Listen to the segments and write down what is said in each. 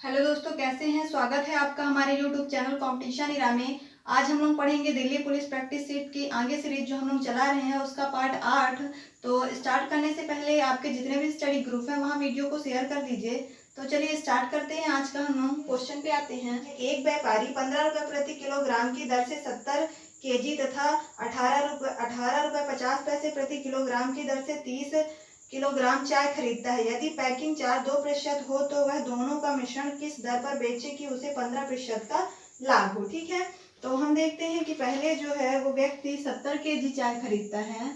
Hello दोस्तों, कैसे हैं। स्वागत है आपका हमारे यूट्यूब चैनल कॉम्पिटिशन इरा में। आज हम लोग पढ़ेंगे दिल्ली पुलिस प्रैक्टिस सीट की आगे सीरीज जो हम लोग चला रहे हैं उसका पार्ट 8। तो स्टार्ट करने से पहले आपके जितने भी स्टडी ग्रुप हैं वहाँ वीडियो को शेयर कर दीजिए। तो चलिए स्टार्ट करते हैं। आज का हम लोग क्वेश्चन पे आते हैं। एक व्यापारी 15 रुपये प्रति किलोग्राम की दर से 70 kg तथा 18 रुपये 50 पैसे प्रति किलोग्राम की दर से 30 किलोग्राम चाय खरीदता है। यदि पैकिंग चार्ज 2% हो तो वह दोनों का मिश्रण किस दर पर बेचे कि उसे 15% का लाभ हो। ठीक है, तो हम देखते हैं कि पहले जो है वो व्यक्ति 70 kg चाय खरीदता है।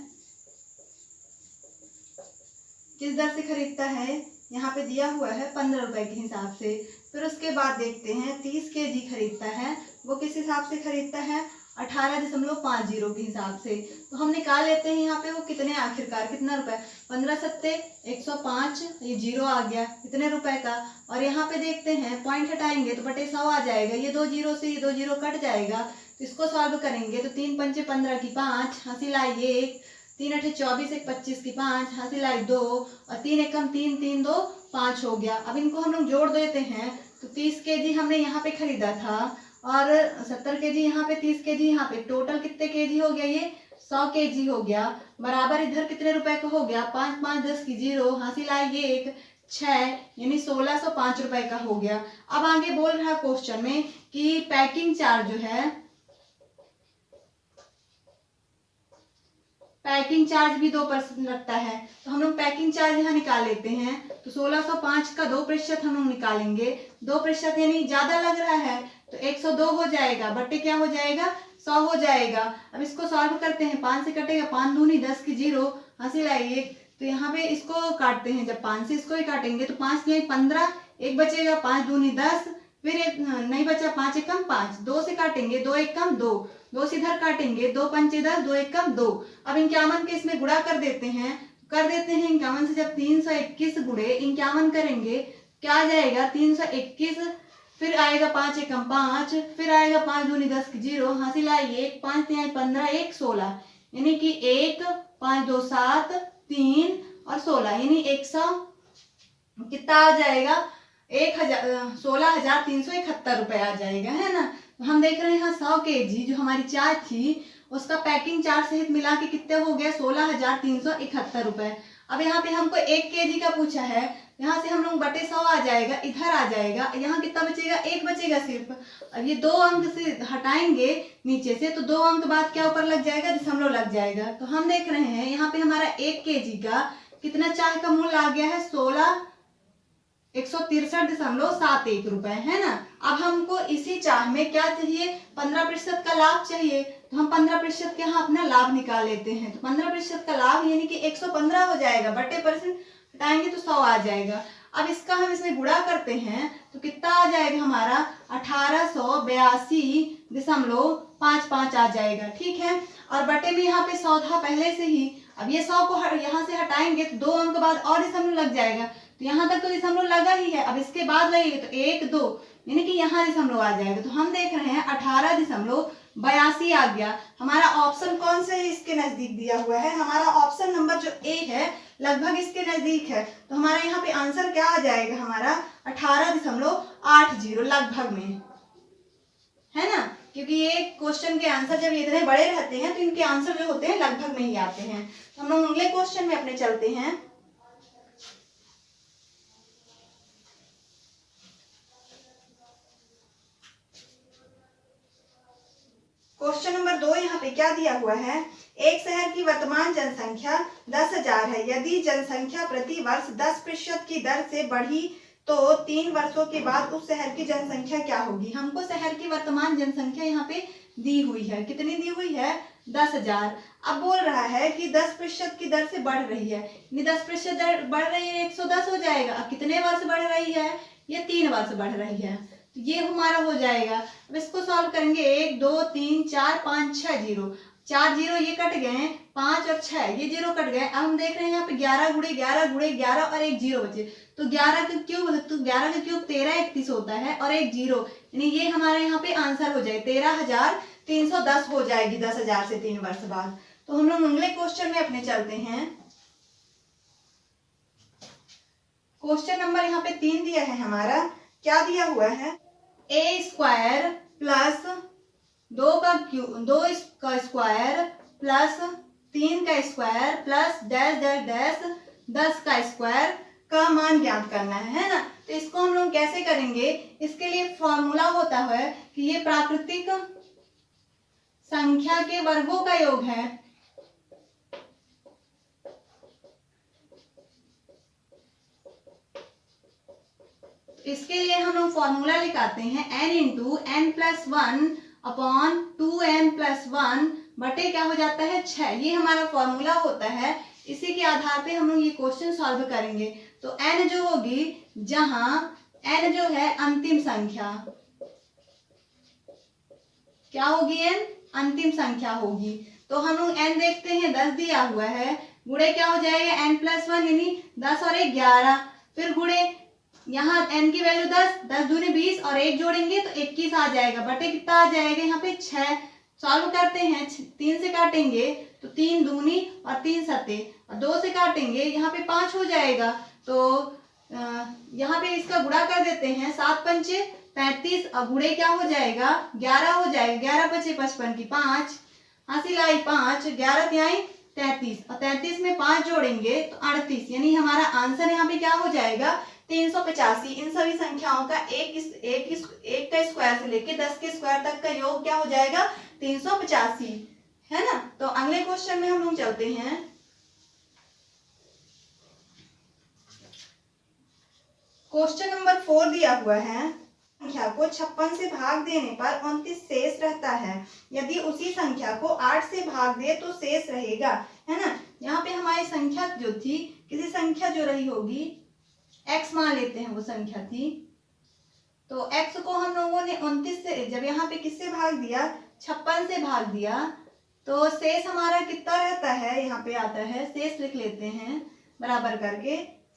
किस दर से खरीदता है, यहाँ पे दिया हुआ है 15 रुपए के हिसाब से। फिर उसके बाद देखते हैं 30 kg खरीदता है। वो किस हिसाब से खरीदता है, 18.50 के हिसाब से। तो हम निकाल लेते हैं यहाँ पे वो कितने, आखिरकार कितना रुपए, 15 सत्ते 105, ये जीरो आ गया कितने रुपए का। और यहाँ पे देखते हैं पॉइंट हटाएंगे तो बटे 100 आ जाएगा। ये दो जीरो से ये दो जीरो कट जाएगा, तो इसको सॉल्व करेंगे तो 3 पंचे 15 की 5, हासिल आई 1, 3 अठे 24, 1 25 की 5, हासिल आई 2, और 3 एकम 3, 3 2 5 हो गया। अब इनको हम लोग जोड़ देते हैं तो 30 kg हमने यहाँ पे खरीदा था और 70 kg यहाँ पे, 30 kg यहाँ पे, टोटल कितने kg हो गया, ये 100 kg हो गया। बराबर इधर कितने रुपए का हो गया, 5 5 10 की 0, हासिल आई 1 6, यानी 1605 रुपए का हो गया। अब आगे बोल रहा क्वेश्चन में कि पैकिंग चार्ज जो है, पैकिंग चार्ज भी 2% लगता है। तो हम लोग पैकिंग चार्ज यहाँ निकाल लेते हैं। तो 1605 का 2% हम लोग निकालेंगे। 2% यानी ज्यादा लग रहा है तो 102 हो जाएगा, बट्टे क्या हो जाएगा, 100 हो जाएगा। अब इसको सॉल्व करते हैं, 5 से कटेगा 5 दूनी 10 की 0, हासिल आई 1। तो यहाँ पे इसको काटते हैं, जब 5 से इसको ही काटेंगे तो 5 नहीं 15, एक बचेगा, 5 दूनी 10, फिर एक नहीं बचा, 5 एकम 5, 2 से काटेंगे, 2 एकम 2, 2 से इधर काटेंगे, 2 पंचे 10, 2 एकम 2। अब 51 के इसमें गुणा कर देते हैं। 51 से जब 321 गुणे 51 करेंगे क्या आ जाएगा, 321, फिर आएगा 5 एकम 5, फिर आएगा 5 दूनी 10 की 0, हासिल आई 1, 5 3 15, 1 16, यानी कि 1 5 2 7 3 और 16, यानी 100 कितना आ जाएगा, 16,371 रुपए आ जाएगा, है ना। तो हम देख रहे हैं 100 kg जो हमारी चाय थी उसका पैकिंग चार्ज सहित मिला के कितने हो गया, 16,371 रुपए। अब यहाँ पे हमको 1 kg का पूछा है, यहाँ से हम लोग बटे 100 आ जाएगा, इधर आ जाएगा, यहाँ कितना बचेगा, 1 बचेगा सिर्फ। अब ये 2 अंक से हटाएंगे नीचे से तो 2 अंक बाद क्या ऊपर लग जाएगा, दशमलव लग जाएगा। तो हम देख रहे हैं यहाँ पे हमारा 1 kg का कितना चाय का मूल्य आ गया है, 163.71 रुपए, है ना। अब हमको इसी चाह में क्या चाहिए, 15% का लाभ चाहिए। तो हम 15% के यहाँ अपना लाभ निकाल लेते हैं। तो 15% का लाभ यानी कि 115 हो जाएगा, बटे परसेंट हटाएंगे तो 100 आ जाएगा। अब इसका हम इसमें गुणा करते हैं तो कितना आ जाएगा हमारा, 1882.55 आ जाएगा। ठीक है, और बटे में यहाँ पे 100 था पहले से ही। अब ये 100 को यहाँ से हटाएंगे तो 2 अंक बाद और दशमलव लग जाएगा, तो यहाँ तक तो दशमलव लगा ही है। अब इसके बाद लगेगा तो 1 2, यानी कि यहाँ दशमलव आ जाएगा। तो हम देख रहे हैं 18.82 आ गया। हमारा ऑप्शन कौन सा है, इसके नजदीक दिया हुआ है, हमारा ऑप्शन नंबर जो ए है लगभग इसके नजदीक है। तो हमारा यहाँ पे आंसर क्या आ जाएगा, हमारा 18.80 लगभग में, है ना। क्योंकि ये क्वेश्चन के आंसर जब इतने बड़े रहते हैं तो इनके आंसर जो होते हैं लगभग में ही आते हैं। तो हम लोग अगले क्वेश्चन में अपने चलते हैं। क्वेश्चन नंबर 2 यहाँ पे क्या दिया हुआ है, एक शहर की वर्तमान जनसंख्या 10,000 है। यदि जनसंख्या प्रति वर्ष 10% की दर से बढ़ी तो 3 वर्षों के बाद उस शहर की जनसंख्या क्या होगी। हमको शहर की वर्तमान जनसंख्या यहाँ पे दी हुई है, कितनी दी हुई है, 10,000। अब बोल रहा है कि 10% की दर से बढ़ रही है, 10% दर बढ़ रही है 110 हो जाएगा। अब कितने वर्ष बढ़ रही है, ये 3 वर्ष बढ़ रही है, तो ये हमारा हो जाएगा। अब इसको सॉल्व करेंगे, 1 2 3 4 5 6 जीरो, 4 जीरो ये कट गए, 5 और 6 ये जीरो कट गए। अब हम देख रहे हैं यहाँ पे 11 गुणे 11 गुणे 11 और एक जीरो बचे। तो 11 का क्यूब, तो 11 का क्यूब 1331 होता है और एक जीरो, यानी ये हमारे यहाँ पे आंसर हो जाए 13,310 हो जाएगी 10,000 से 3 वर्ष बाद। तो हम लोग अगले क्वेश्चन में अपने चलते हैं। क्वेश्चन नंबर यहाँ पे 3 दिया है हमारा, क्या दिया हुआ है, ए स्क्वायर प्लस 2 का स्क्वायर प्लस 3 का square plus dash dash dash 10 का स्क्वायर का मान ज्ञात करना है ना। तो इसको हम लोग कैसे करेंगे, इसके लिए फॉर्मूला होता है कि ये प्राकृतिक संख्या के वर्गों का योग है। इसके लिए हम लोग फॉर्मूला लिखाते हैं n into N plus 1 upon 2n+1 बटे क्या हो जाता है 6। ये हमारा फॉर्मूला होता है। इसी के आधार पे हम लोग ये क्वेश्चन सॉल्व करेंगे। तो n जो होगी, जहां n जो है अंतिम संख्या, क्या होगी, n अंतिम संख्या होगी। तो हम लोग n देखते हैं, 10 दिया हुआ है, गुणे क्या हो जाएगा n+1 यानी 10 और 1 11, फिर गुणे यहाँ n की वैल्यू 10 दूनी 20 और 1 जोड़ेंगे तो 21 आ जाएगा, बटे कितना आ जाएगा यहाँ पे 6। सॉल्व करते हैं, 3 से काटेंगे तो 3 दूनी और 3 सते, और 2 से काटेंगे यहाँ पे 5 हो जाएगा। तो यहाँ पे इसका गुणा कर देते हैं, 7 पंचे 35 और गुणे क्या हो जाएगा 11 हो जाएगा, 11 पचे 55 की 5, हासिल आई 5, 11 तिहाई 33 और 33 में 5 जोड़ेंगे तो 38, यानी हमारा आंसर यहाँ पे क्या हो जाएगा 385। इन सभी संख्याओं का एक का स्क्वायर से लेके 10 के स्क्वायर तक का योग क्या हो जाएगा 385, है ना। तो अगले क्वेश्चन में हम लोग चलते हैं। क्वेश्चन नंबर 4 दिया हुआ है, संख्या को 56 से भाग देने पर 29 शेष रहता है, यदि उसी संख्या को 8 से भाग दे तो शेष रहेगा, है ना। यहाँ पे हमारी संख्या जो थी, किसी संख्या जो रही होगी x मान लेते हैं वो संख्या थी, तो x को हम लोगों ने 29 से, जब यहाँ पे किससे भाग दिया 56 से भाग दिया, तो शेष हमारा कितना रहता है, यहाँ पे आता है शेष लिख लेते हैं बराबर करके,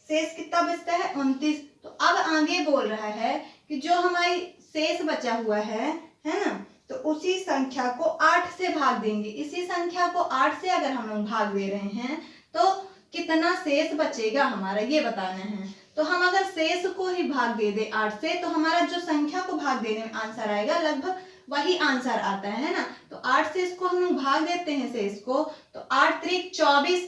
शेष कितना बचता है 29। तो अब आगे बोल रहा है कि जो हमारी शेष बचा हुआ है ना, तो उसी संख्या को 8 से भाग देंगे। इसी संख्या को 8 से अगर हम लोग भाग दे रहे हैं तो कितना शेष बचेगा हमारा, ये बताना है। तो हम अगर शेष को ही भाग दे दे 8 से, तो हमारा जो संख्या को भाग देने में आंसर आएगा लगभग वही आंसर आता है ना। तो 8 से इसको हम लोग भाग देते हैं शेष को, तो 8 त्रिक 24,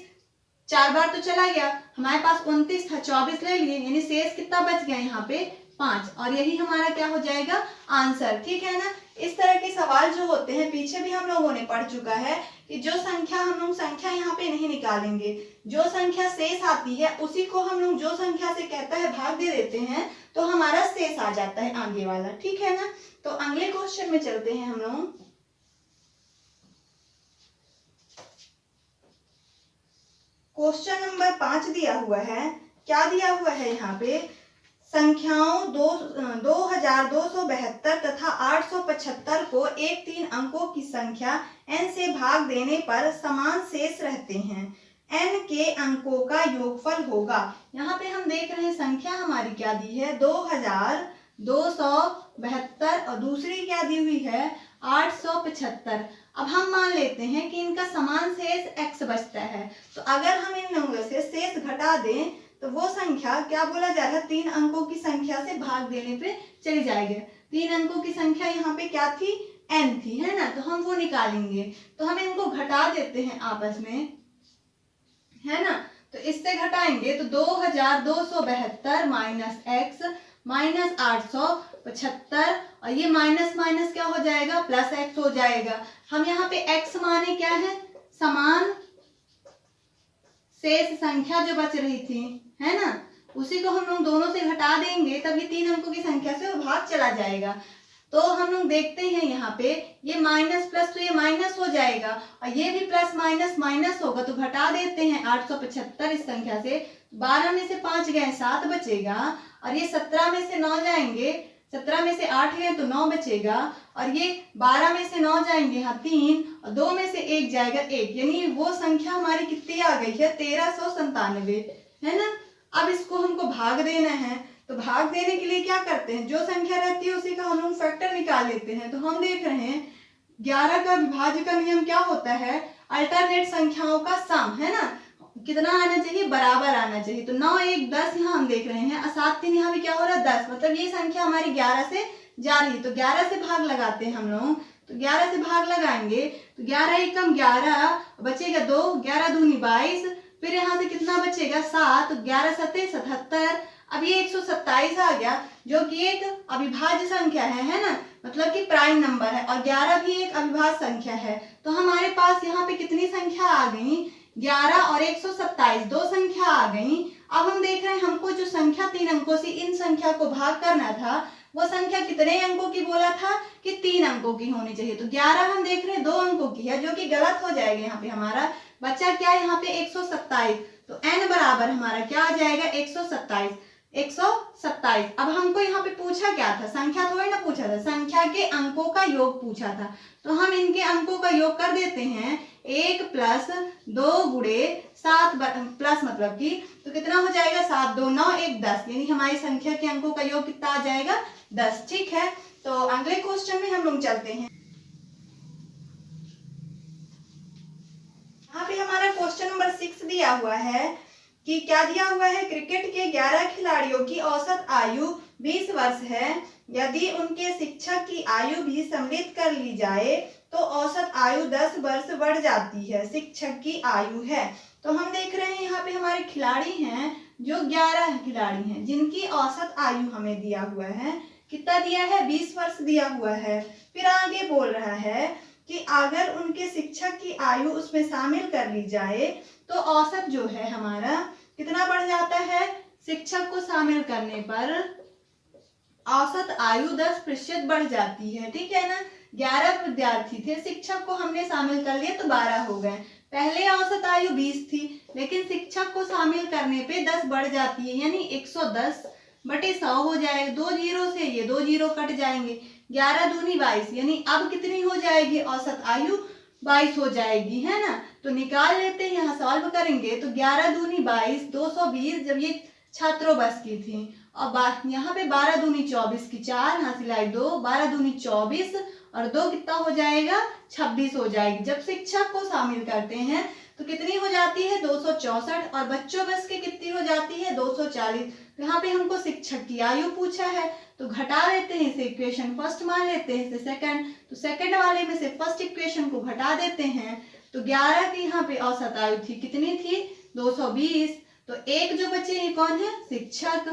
4 बार तो चला गया, हमारे पास 29 था, 24 ले लिए, यानी शेष कितना बच गया यहाँ पे 5, और यही हमारा क्या हो जाएगा आंसर, ठीक है ना। इस तरह के सवाल जो होते हैं पीछे भी हम लोगों ने पढ़ चुका है कि जो संख्या हम लोग संख्या यहाँ पे नहीं निकालेंगे, जो संख्या शेष आती है उसी को हम लोग जो संख्या से कहता है भाग दे देते हैं, तो हमारा शेष आ जाता है आगे वाला, ठीक है ना। तो अगले क्वेश्चन में चलते हैं हम लोग। क्वेश्चन नंबर 5 दिया हुआ है, क्या दिया हुआ है यहाँ पे, संख्याओं 2272 तथा 875 को एक 3 अंकों की संख्या n से भाग देने पर समान शेष रहते हैं, n के अंकों का योगफल होगा। यहाँ पे हम देख रहे हैं संख्या हमारी क्या दी है 2272 और दूसरी क्या दी हुई है 875। अब हम मान लेते हैं कि इनका समान शेष x बचता है, तो अगर हम इन लोगों से शेष घटा दें तो वो संख्या क्या बोला जा रहा है 3 अंकों की संख्या से भाग देने पे चली जाएगी। 3 अंकों की संख्या यहाँ पे क्या थी n थी, है ना, तो हम वो निकालेंगे। तो हम इनको घटा देते हैं आपस में, है ना। तो इससे घटाएंगे तो 2272 माइनस x माइनस 875, और ये माइनस माइनस क्या हो जाएगा प्लस x हो जाएगा। हम यहाँ पे x माने क्या है समान शेष संख्या जो बच रही थी, है ना, उसी को हम लोग दोनों से घटा देंगे, तभी 3 अंकों की संख्या से वो भाग चला जाएगा। तो हम लोग देखते हैं यहाँ पे ये माइनस प्लस, तो ये माइनस हो जाएगा, और ये भी प्लस माइनस माइनस होगा, तो घटा देते हैं 875 इस संख्या से, 12 में से 5 गए 7 बचेगा, और ये 17 में से 9 जाएंगे, 17 में से 8 गए तो 9 बचेगा, और ये 12 में से 9 जाएंगे यहाँ 3, और 2 में से 1 जाएगा 1, यानी वो संख्या हमारी कितनी आ गई है 1397, है ना। अब इसको हमको भाग देना है, तो भाग देने के लिए क्या करते हैं, जो संख्या रहती है उसी का हम लोग फैक्टर निकाल लेते हैं। तो हम देख रहे हैं 11 का विभाज्य का नियम क्या होता है अल्टरनेट संख्याओं का सम, है ना। कितना आना चाहिए, बराबर आना चाहिए। तो 9 1 10 यहाँ हम देख रहे हैं, और 7 3 यहाँ भी क्या हो रहा है 10, मतलब ये संख्या हमारी 11 से जा रही है। तो 11 से भाग लगाते हैं हम लोग, तो 11 से भाग लगाएंगे तो 11 एकम 11 बचेगा 2, 11 दूनी 22, फिर यहाँ से कितना बचेगा 7, 11 सत्ते 77। अब ये 127 आ गया जो कि एक अविभाज्य संख्या है ना, मतलब कि प्राइम नंबर है, और 11 भी एक अविभाज्य संख्या है। तो हमारे पास यहाँ पे कितनी संख्या आ गई, 11 और 127, दो संख्या आ गई। अब हम देख रहे हैं हमको जो संख्या 3 अंकों से इन संख्या को भाग करना था, वो संख्या कितने अंकों की बोला था कि 3 अंकों की होनी चाहिए। तो 11 हम देख रहे हैं 2 अंकों की है, जो कि गलत हो जाएगा। यहाँ पे हमारा बच्चा क्या है, यहाँ पे 127, तो n बराबर हमारा क्या आ जाएगा 127। 127। अब हमको यहाँ पे पूछा क्या था, संख्या थोड़ी ना पूछा था, संख्या के अंकों का योग पूछा था। तो हम इनके अंकों का योग कर देते हैं, 1 प्लस 2 गुणे 7 प्लस मतलब कि, तो कितना हो जाएगा 7 2 9 1 10, यानी हमारी संख्या के अंकों का योग कितना आ जाएगा 10। ठीक है, तो अगले क्वेश्चन में हम लोग चलते हैं। यहाँ पे हमारा क्वेश्चन नंबर 6 दिया हुआ है कि क्या दिया हुआ है, क्रिकेट के 11 खिलाड़ियों की औसत आयु 20 वर्ष है। यदि उनके शिक्षक की आयु भी सम्मिलित कर ली जाए तो औसत आयु 10 वर्ष बढ़ जाती है। शिक्षक की आयु है, तो हम देख रहे हैं यहाँ पे हमारे खिलाड़ी हैं जो 11 खिलाड़ी हैं, जिनकी औसत आयु हमें दिया हुआ है, कितना दिया है 20 वर्ष दिया हुआ है। फिर आगे बोल रहा है कि अगर उनके शिक्षक की आयु उसमें शामिल कर ली जाए तो औसत जो है हमारा कितना बढ़ जाता है, शिक्षक को शामिल करने पर औसत आयु 10% बढ़ जाती है। ठीक है ना, 11 विद्यार्थी थे, शिक्षक को हमने शामिल कर लिया तो 12 हो गए। पहले औसत आयु 20 थी, लेकिन शिक्षक को शामिल करने पे 10 बढ़ जाती है, यानी 110/100 हो जाएगा। 2 जीरो से ये 2 जीरो कट जाएंगे, 11 दूनी 22, यानी अब कितनी हो जाएगी औसत आयु 22 हो जाएगी, है ना। तो निकाल लेते हैं, यहाँ सॉल्व करेंगे तो 11 दूनी 22, 220 जब ये छात्रों बस की थी, और यहाँ पे 12 दूनी 24 की 4 हासिलाई 2, 12 दूनी 24 और 2 कितना हो जाएगा 26 हो जाएगी। जब शिक्षक को शामिल करते हैं तो कितनी हो जाती है 264, और बच्चों बस की कितनी हो जाती है 240। तो यहाँ पे हमको शिक्षक की आयु पूछा है, तो घटा लेते हैं, इसे इक्वेशन फर्स्ट मान लेते हैं, इसे सेकंड, तो सेकंड वाले में से फर्स्ट इक्वेशन को घटा देते हैं। तो 11 की यहाँ पे औसत आयु थी, कितनी थी 220, तो एक जो बचे ये कौन है शिक्षक,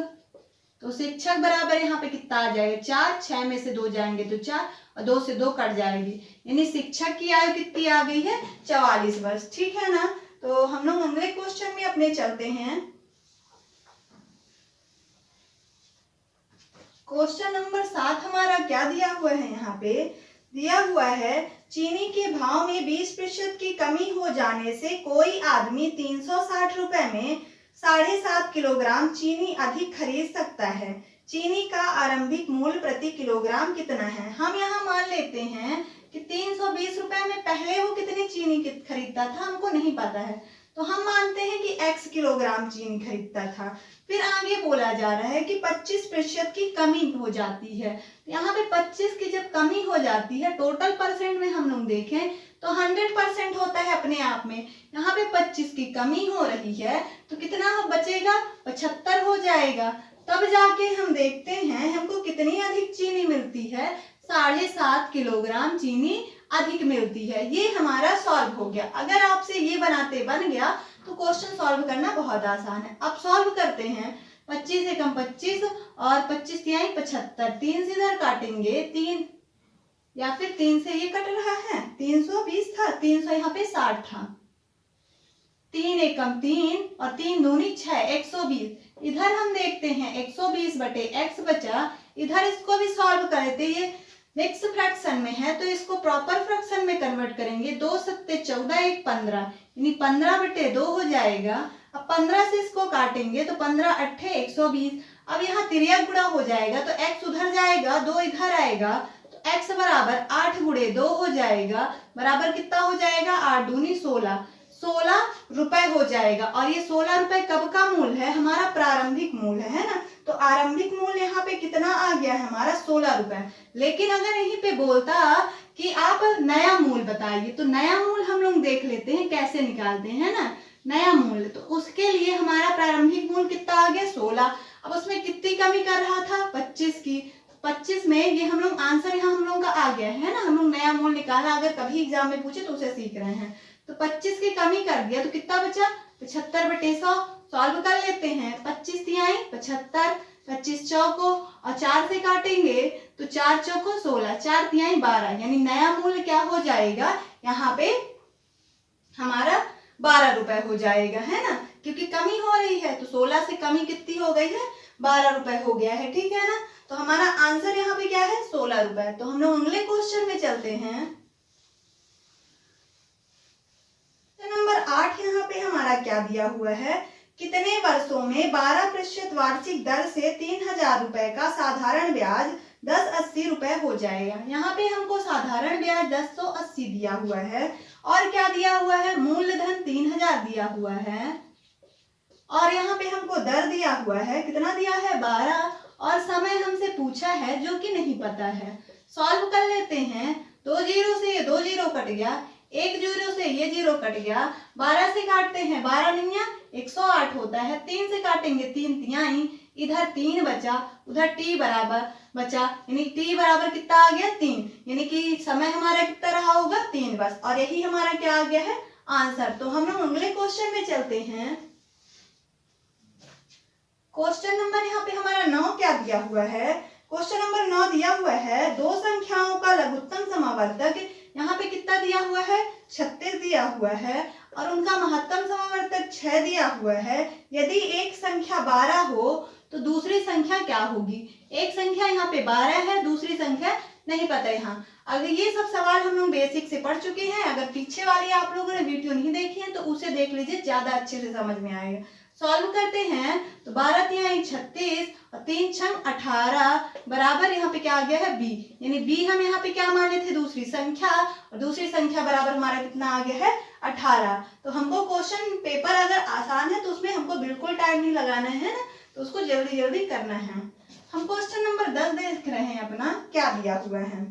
तो शिक्षक बराबर यहाँ पे कितना आ जाएगा 4, 6 में से 2 जाएंगे तो 4, और 2 से 2 कट जाएगी, यानी शिक्षक की आयु कितनी आ गई है 44 वर्ष। ठीक है ना, तो हम लोग अगले क्वेश्चन में अपने चलते हैं। क्वेश्चन नंबर 7 हमारा क्या दिया हुआ है, यहाँ पे दिया हुआ है चीनी के भाव में 20% की कमी हो जाने से कोई आदमी 360 रुपए में 7.5 किलोग्राम चीनी अधिक खरीद सकता है। चीनी का आरंभिक मूल्य प्रति किलोग्राम कितना है। हम यहाँ मान लेते हैं कि 320 रुपए में पहले वो कितनी चीनी खरीदता था हमको नहीं पता है, तो हम मानते हैं कि x किलोग्राम चीनी खरीदता था। फिर आगे बोला जा रहा है कि 25% की कमी हो जाती है। यहाँ पे 25 की जब कमी हो जाती है, टोटल परसेंट में हम लोग देखें तो 100% होता है अपने आप में। यहाँ पे 25 की कमी हो रही है तो कितना बचेगा 75 हो जाएगा। तब जाके हम देखते हैं हमको कितनी अधिक चीनी मिलती है, 7.5 किलोग्राम चीनी अधिक मिलती है। ये हमारा सॉल्व हो गया। अगर आपसे ये बनाते बन गया तो क्वेश्चन सॉल्व करना बहुत आसान है। अब सॉल्व करते हैं, 25 से कम 25 और 25 तिहाई 75, 3 से इधर काटेंगे 3, या फिर 3 से ये कट रहा है 320 था, 300 यहाँ पे 60 था, 3 एकम 3 और 3 दूनी 6, 120। इधर हम देखते हैं 120/x बचा, इधर इसको भी सॉल्व करते, ये मिक्स फ्रैक्शन में है तो इसको प्रॉपर फ्रैक्शन में कन्वर्ट करेंगे। 2 सत्ते 14, 1 15, यानी 15/2 हो जाएगा। अब 15 से इसको काटेंगे तो 15 8 120। अब यहाँ तिर्यक गुणा हो जाएगा तो x उधर जाएगा, 2 इधर आएगा, तो x बराबर 8 गुणे 2 हो जाएगा, बराबर कितना हो जाएगा 8 दूनी 16, 16 रुपए हो जाएगा। और ये 16 रुपए कब का मूल्य है, हमारा प्रारंभिक मूल्य है ना। तो आरंभिक मूल्य यहाँ पे कितना आ गया है हमारा 16 रुपए। लेकिन अगर यहीं पे बोलता कि आप नया मूल्य बताइए, तो नया मूल्य हम लोग देख लेते हैं कैसे निकालते हैं ना। नया मूल्य, तो उसके लिए हमारा प्रारंभिक मूल्य कितना आ गया 16। अब उसमें कितनी कमी कर रहा था 25 की, 25 में ये हम लोग आंसर यहाँ हम लोगों का आ गया है ना, हम लोग नया मूल्य निकाला, अगर कभी एग्जाम में पूछे तो उसे सीख रहे हैं। तो 25 की कमी कर दिया तो कितना बचा 75/100। सॉल्व कर लेते हैं, 25 तिहाई 75, 25 चौको और 4 से काटेंगे तो 4 चौको 16, 4 तिहाई 12, यानी नया मूल्य क्या हो जाएगा यहाँ पे हमारा 12 रुपए हो जाएगा, है ना, क्योंकि कमी हो रही है तो 16 से कमी कितनी हो गई है 12 रुपए हो गया है, ठीक है ना। तो हमारा आंसर यहाँ पे क्या है 16 रुपए। तो हम लोग अगले क्वेश्चन में चलते हैं। नंबर 8 यहाँ पे हमारा क्या दिया हुआ है, कितने वर्षों में 12% वार्षिक दर से 3000 रुपए का साधारण ब्याज 1080 रुपए हो जाएगा। यहाँ पे हमको साधारण ब्याज 1080 दिया हुआ है और क्या दिया हुआ है मूलधन 3000 दिया हुआ है और यहाँ पे हमको दर दिया हुआ है, कितना दिया है 12 और समय हमसे पूछा है जो कि नहीं पता है। सॉल्व कर लेते हैं, 2 जीरो से ये 2 जीरो कट गया, 1 जीरो से ये जीरो कट गया, 12 से काटते हैं 12 निया 108 होता है, 3 से काटेंगे 3 तिहाई, इधर 3 बचा, उधर t बराबर बचा, यानी t बराबर कितना आ गया 3, यानी कि समय हमारा कितना रहा होगा 3 बस, और यही हमारा क्या आ गया है आंसर। तो हम लोग अगले क्वेश्चन में चलते हैं। क्वेश्चन नंबर यहाँ पे हमारा 9 क्या दिया हुआ है, क्वेश्चन नंबर 9 दिया हुआ है दो संख्याओं का लघुत्तम समावर्तक, यहाँ पे कितना दिया हुआ है 36 दिया हुआ है और उनका महत्तम समावर्तक 6 दिया हुआ है। यदि एक संख्या 12 हो तो दूसरी संख्या क्या होगी। एक संख्या यहाँ पे 12 है, दूसरी संख्या नहीं पता यहाँ। अगर ये सब सवाल हम लोग बेसिक से पढ़ चुके हैं, अगर पीछे वाली आप लोगों ने वीडियो नहीं देखी है तो उसे देख लीजिए, ज्यादा अच्छे से समझ में आएगा। सॉल्व करते हैं तो 12 तिहाई 36 और 3 छंग 18 बराबर यहाँ पे क्या आ गया है b, यानी b हम यहाँ पे क्या माने थे दूसरी संख्या, और दूसरी संख्या बराबर हमारा कितना आ गया है 18। तो हमको क्वेश्चन पेपर अगर आसान है तो उसमें हमको बिल्कुल टाइम नहीं लगाना है ना, तो उसको जल्दी जल्दी करना है। हम क्वेश्चन नंबर 10 देख रहे हैं अपना, क्या दिया हुआ है,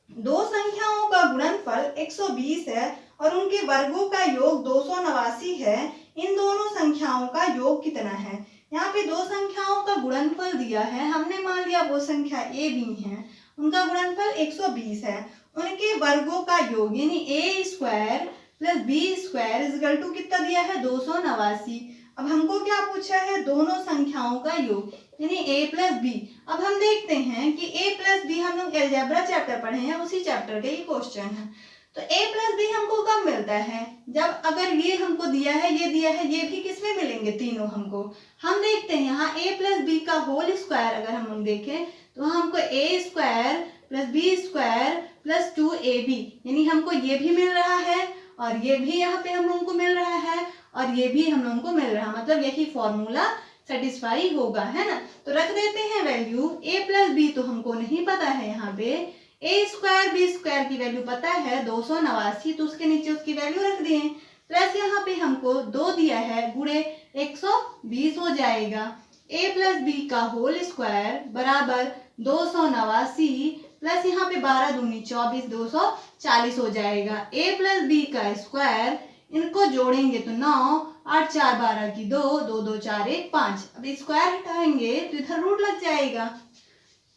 दो संख्याओं का गुणनफल 120 है और उनके वर्गों का योग 289 है, इन दोनों संख्याओं का योग कितना है। यहाँ पे दो संख्याओं का गुणनफल दिया है, हमने मान लिया वो संख्या a b है, उनका गुणनफल 120 है, उनके वर्गों का योग यानी a² plus b² equal to कितना दिया है 289। अब हमको क्या पूछा है दोनों संख्याओं का योग यानी a प्लस b। अब हम देखते हैं कि a प्लस b हम लोग अलजेब्रा चैप्टर पढ़े हैं, उसी चैप्टर के ये क्वेश्चन है। तो a प्लस b हमको कब मिलता है, जब अगर ये हमको दिया है ये दिया है, ये भी किसमें मिलेंगे तीनों हमको। हम देखते हैं यहाँ a प्लस b का होल स्क्वायर अगर हम लोग देखें तो हमको a² plus b² plus 2ab, यानी हमको ये भी मिल रहा है और ये भी यहाँ पे हम लोगों को मिल रहा है और ये भी हम लोगों को मिल रहा है, मतलब यही फॉर्मूला सेटिस्फाई होगा, है ना। तो रख देते हैं वैल्यू a प्लस b तो हमको नहीं पता है, यहाँ पे a² b² की वैल्यू पता है 289, तो उसके नीचे उसकी वैल्यू रख दिए, प्लस यहाँ पे हमको 2 दिया है गुणे 120 हो जाएगा, a प्लस b का होल स्क्वायर बराबर 289 प्लस यहाँ पे 12 दूनी 24 240 हो जाएगा। a प्लस b का स्क्वायर, इनको जोड़ेंगे तो 9 8 4 12 की 2 2 2 4 1 5। अब स्क्वायर हटाएंगे तो इधर रूट लग जाएगा,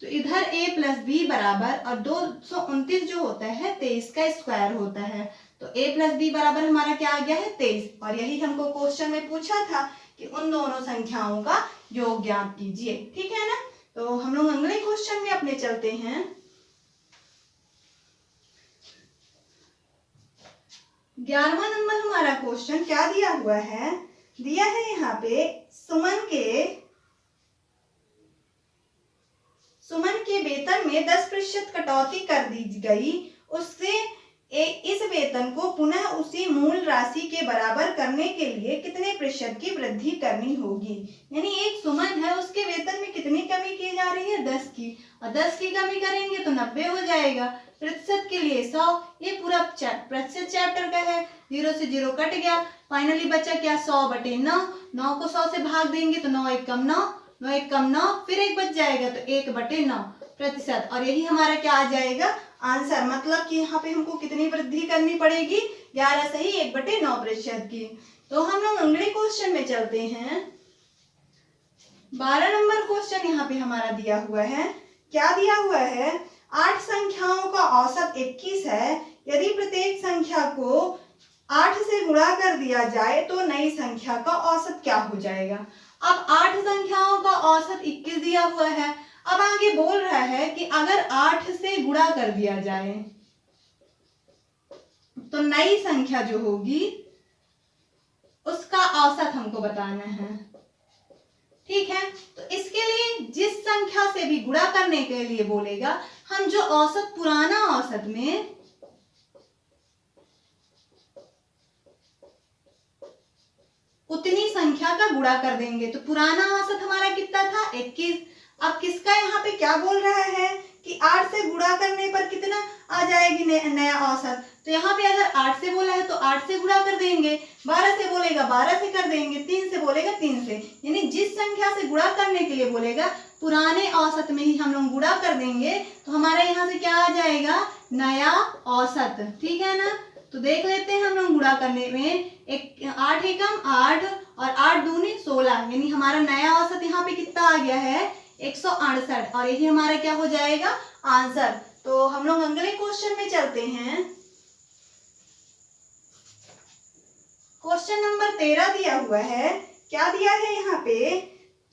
तो इधर a प्लस b बराबर और 229 जो होता है 23 का स्क्वायर होता है, तो a प्लस b बराबर हमारा क्या आ गया है 23। और यही हमको क्वेश्चन में पूछा था कि उन दोनों संख्याओं का योग ज्ञात कीजिए, ठीक है ना। तो हम लोग अगले क्वेश्चन में अपने चलते हैं। 11वां नंबर हमारा क्वेश्चन क्या दिया हुआ है, दिया है यहाँ पे सुमन के वेतन में 10% कटौती कर दी गई, उससे इस वेतन को पुनः उसी मूल राशि के बराबर करने के लिए कितने प्रतिशत की वृद्धि करनी होगी। यानी एक सुमन है, उसके वेतन में कितनी कमी की जा रही है 10 की, और 10 की कमी करेंगे तो 90 हो जाएगा, प्रतिशत के लिए 100। ये पूरा प्रतिशत चैप्टर का है, 0 से 0 कट गया, फाइनली बचा क्या 100/9, 9 को 100 से भाग देंगे तो 9 1 कम 9, 9 1 कम 9, फिर 1 बच जाएगा तो 1/9 प्रतिशत, और यही हमारा क्या आ जाएगा आंसर। मतलब कि यहाँ पे हमको कितनी वृद्धि करनी पड़ेगी 11 से ही 1/9 प्रतिशत की। तो हम लोग अगले क्वेश्चन में चलते हैं। 12 नंबर क्वेश्चन यहाँ पे हमारा दिया हुआ है। क्या दिया हुआ है? 8 संख्याओं का औसत 21 है। यदि प्रत्येक संख्या को 8 से गुणा कर दिया जाए तो नई संख्या का औसत क्या हो जाएगा? अब 8 संख्याओं का औसत 21 दिया हुआ है। अब आगे बोल रहा है कि अगर 8 से गुणा कर दिया जाए तो नई संख्या जो होगी उसका औसत हमको बताना है। ठीक है, तो इसके लिए जिस संख्या से भी गुणा करने के लिए बोलेगा, हम जो औसत पुराना औसत में उतनी संख्या का गुणा कर देंगे। तो पुराना औसत हमारा कितना था? 21। अब किसका यहाँ पे क्या बोल रहा है कि 8 से गुणा करने पर कितना आ जाएगी नया औसत? तो यहाँ पे अगर 8 से बोला है तो 8 से गुणा कर देंगे, 12 से बोलेगा 12 से कर देंगे, 3 से बोलेगा 3 से। यानी जिस संख्या से गुणा करने के लिए बोलेगा पुराने औसत में ही हम लोग गुणा कर देंगे, तो हमारा यहाँ से क्या आ जाएगा? नया औसत। ठीक है ना? तो देख लेते हैं हम लोग गुणा करने में। 8 एकम 8 और 8 दूनी 16, यानी हमारा नया औसत यहाँ पे कितना आ गया है? 168, और यही हमारा क्या हो जाएगा? आंसर। तो हम लोग अगले क्वेश्चन में चलते हैं। क्वेश्चन नंबर 13 दिया हुआ है। क्या दिया है यहाँ पे?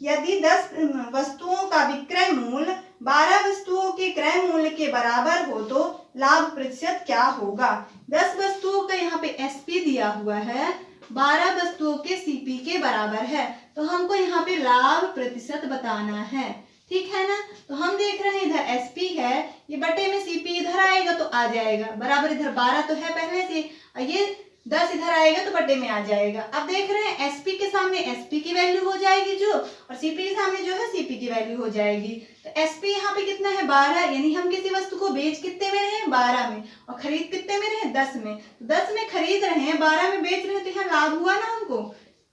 यदि 10 वस्तुओं का विक्रय मूल्य 12 वस्तुओं के क्रय मूल्य के बराबर हो तो लाभ प्रतिशत क्या होगा? 10 वस्तुओं का यहाँ पे एसपी दिया हुआ है, 12 वस्तुओं के सीपी के बराबर है, तो हमको यहाँ पे लाभ प्रतिशत बताना है। ठीक है ना? तो हम देख रहे हैं इधर एसपी है, ये बटे में सीपी इधर आएगा तो आ जाएगा, बराबर इधर 12 तो है पहले से, और ये 10 इधर आएगा तो बटे में आ जाएगा। अब देख रहे हैं एसपी के सामने एसपी की वैल्यू हो जाएगी जो, और सीपी के सामने जो है सीपी की वैल्यू हो जाएगी। तो एसपी यहाँ पे कितना है? 12, यानी हम किसी वस्तु को बेच कितने में रहे हैं? 12 में, और खरीद कितने में रहे? 10 में। तो 10 में खरीद रहे हैं, 12 में बेच रहे हैं, तो यहाँ लाभ हुआ ना हमको?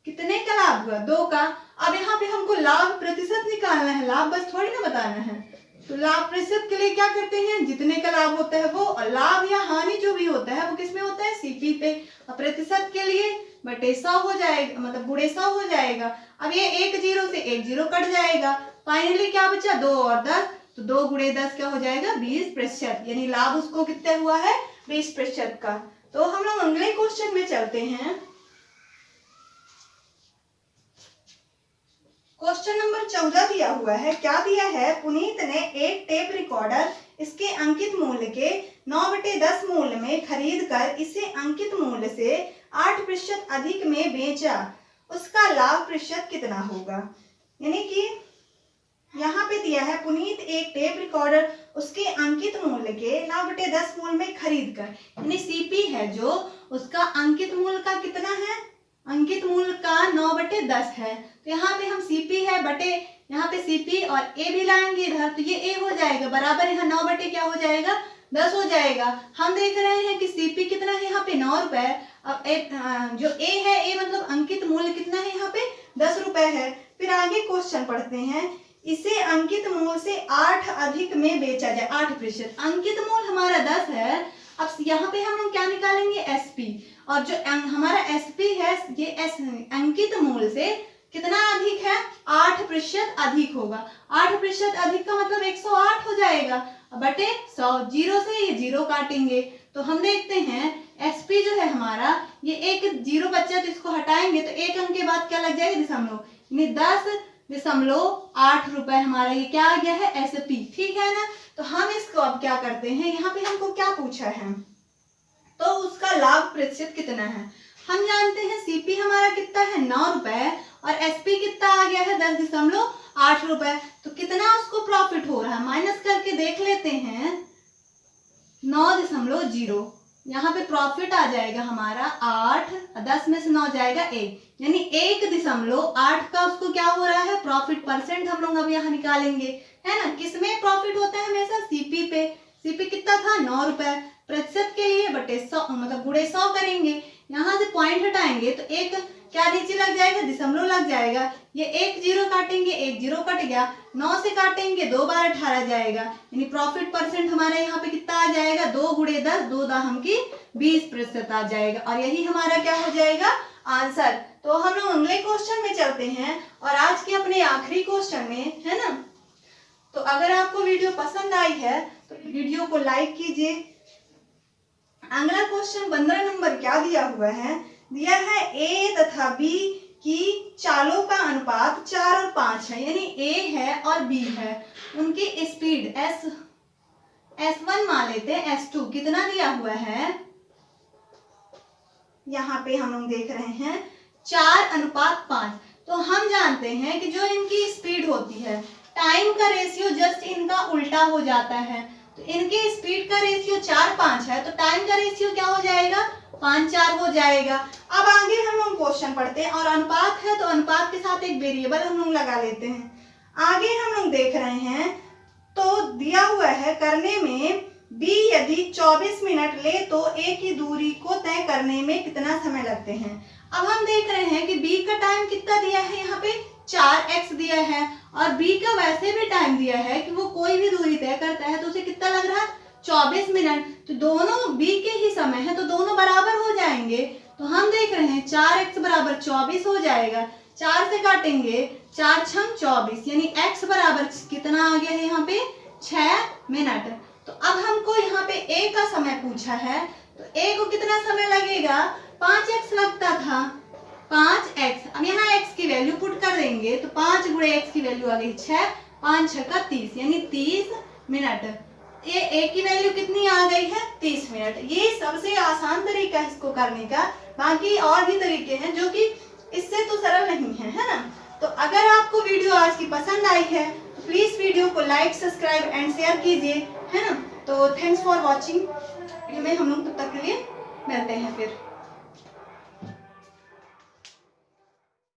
कितने का लाभ हुआ? 2 का। अब यहाँ पे हमको लाभ प्रतिशत निकालना है, लाभ बस थोड़ी ना बताना है। तो लाभ प्रतिशत के लिए क्या करते हैं? जितने का लाभ होता है वो, और लाभ या हानि जो भी होता है वो किसमें होता है? सीपी पे। और प्रतिशत के लिए बटे 100 हो जाएगा, मतलब गुणे 100 हो जाएगा। अब ये 1 0 से 1 0 कट जाएगा, फाइनली क्या बचा? 2 और 10, तो 2 गुणे 10 क्या हो जाएगा? 20%, यानी लाभ उसको कितना हुआ है? 20% का। तो हम लोग अगले क्वेश्चन में चलते हैं। क्वेश्चन नंबर 14 दिया हुआ है। क्या दिया है? पुनीत ने एक टेप रिकॉर्डर इसके अंकित मूल्य के 9/10 मूल्य में खरीद कर इसे अंकित मूल्य से 8% अधिक में बेचा, उसका लाभ प्रतिशत कितना होगा? यानी कि यहाँ पे दिया है पुनीत एक टेप रिकॉर्डर उसके अंकित मूल्य के 9/10 मूल्य में खरीद कर, यानी सीपी है जो, उसका अंकित मूल्य का कितना है? अंकित मूल्य का 9/10 है। तो यहाँ पे हम सीपी है बटे, यहाँ पे सीपी और ए भी लाएंगे इधर, तो ये ए हो जाएगा बराबर, यहाँ 9 बटे क्या हो जाएगा? 10 हो जाएगा। हम देख रहे हैं कि सीपी कितना है यहाँ पे? 9 रुपए। अब जो ए है, ए मतलब अंकित मूल्य कितना है यहाँ पे? 10 रुपए है। फिर आगे क्वेश्चन पढ़ते हैं। इसे अंकित मूल्य से 8 अधिक में बेचा जाए, 8%। अंकित मूल्य हमारा 10 है। अब यहाँ पे हम लोग क्या निकालेंगे? एसपी, और जो हमारा एसपी है ये अंकित मूल्य से कितना अधिक है? 8% अधिक होगा। 8% अधिक का मतलब 108 हो जाएगा, बटे 100, 0 से ये 0 काटेंगे, तो हम देखते हैं एसपी जो है हमारा, ये एक 0 बच्चा, तो इसको हटाएंगे तो एक अंक के बाद क्या लग जाएगा? दशमलव, यानी 10.8 रुपए हमारा ये क्या आ गया है? एसपी। ठीक है ना? तो हम इसको अब क्या करते हैं, यहाँ पे हमको क्या पूछा है, तो उसका लाभ प्रतिशत कितना है? हम जानते हैं सीपी हमारा कितना है? 9 रुपए, और एसपी कितना आ गया है? 10.8 रुपए। तो कितना उसको प्रॉफिट हो रहा है? माइनस करके देख लेते हैं। 9.0, यहाँ पे प्रॉफिट आ जाएगा हमारा 8, 10 में से 9 जाएगा 1, यानी 1.8 का उसको क्या हो रहा है? प्रॉफिट परसेंट हम लोग अब यहाँ निकालेंगे, है ना? किसमें प्रॉफिट होता है हमेशा? सीपी पे। सीपी कितना था? 9 रुपए। प्रतिशत के लिए बटे 100, मतलब गुणे 100 करेंगे, यहाँ से पॉइंट हटाएंगे तो एक क्या नीचे लग जाएगा? दशमलव लग जाएगा। ये 1 0 काटेंगे, 1 0 कट गया, 9 से काटेंगे 2 बार 18 जाएगा, यानी प्रॉफिट परसेंट हमारे यहाँ पे कितना आ जाएगा? 2 गुणे 10, 2 दाहम की 20% आ जाएगा, और यही हमारा क्या हो जाएगा? आंसर। तो हम लोग अगले क्वेश्चन में चलते हैं और आज के अपने आखिरी क्वेश्चन में, है ना। तो अगर आपको वीडियो पसंद आई है तो वीडियो को लाइक कीजिए। अगला क्वेश्चन 15 नंबर क्या दिया हुआ है, दिया है ए तथा बी की चालों का अनुपात 4 और 5 है, यानी ए है और बी है, उनकी स्पीड S1 मान लेते हैं, S2 कितना दिया हुआ है, यहाँ पे हम लोग देख रहे हैं 4:5। तो हम जानते हैं कि जो इनकी स्पीड होती है, टाइम का रेशियो जस्ट इनका उल्टा हो जाता है। तो इनकी स्पीड का रेशियो 4:5 है, तो टाइम का रेशियो क्या हो जाएगा, 5:4 हो जाएगा। अब आगे हम लोग क्वेश्चन पढ़ते हैं और अनुपात है तो अनुपात के साथ एक वेरिएबल हम लोग लगा लेते हैं। आगे हम लोग देख रहे हैं तो दिया हुआ है करने में बी यदि 24 मिनट ले तो ए की दूरी को तय करने में कितना समय लगते हैं। अब हम देख रहे हैं कि बी का टाइम कितना दिया है, यहाँ पे 4x दिया है और बी का वैसे भी टाइम दिया है कि वो कोई भी दूरी तय करता है तो उसे कितना लग रहा है, 24 मिनट। तो दोनों बी के ही समय है तो दोनों बराबर हो जाएंगे। तो हम देख रहे हैं 4x बराबर 24 हो जाएगा, 4 से काटेंगे 4 छंग 24, यानी x बराबर कितना आ गया है यहाँ पे 6 मिनट। तो अब हमको यहाँ पे a का समय पूछा है, तो a को कितना समय लगेगा, 5x लगता था, 5x। अब यहाँ x की वैल्यू पुट कर देंगे तो 5 गुणे x की वैल्यू आ गई 6, 5 6 का 30, यानी 30 मिनट। ये a की वैल्यू कितनी आ गई है, 30 मिनट। ये सबसे आसान तरीका है इसको करने का, बाकी और भी तरीके हैं जो कि इससे तो सरल नहीं है ना। तो अगर आपको वीडियो आज की पसंद आई है तो प्लीज वीडियो को लाइक, सब्सक्राइब एंड शेयर कीजिए, है ना। तो थैंक्स फॉर वॉचिंग। में हम लोग तब तक के लिए मिलते हैं फिर।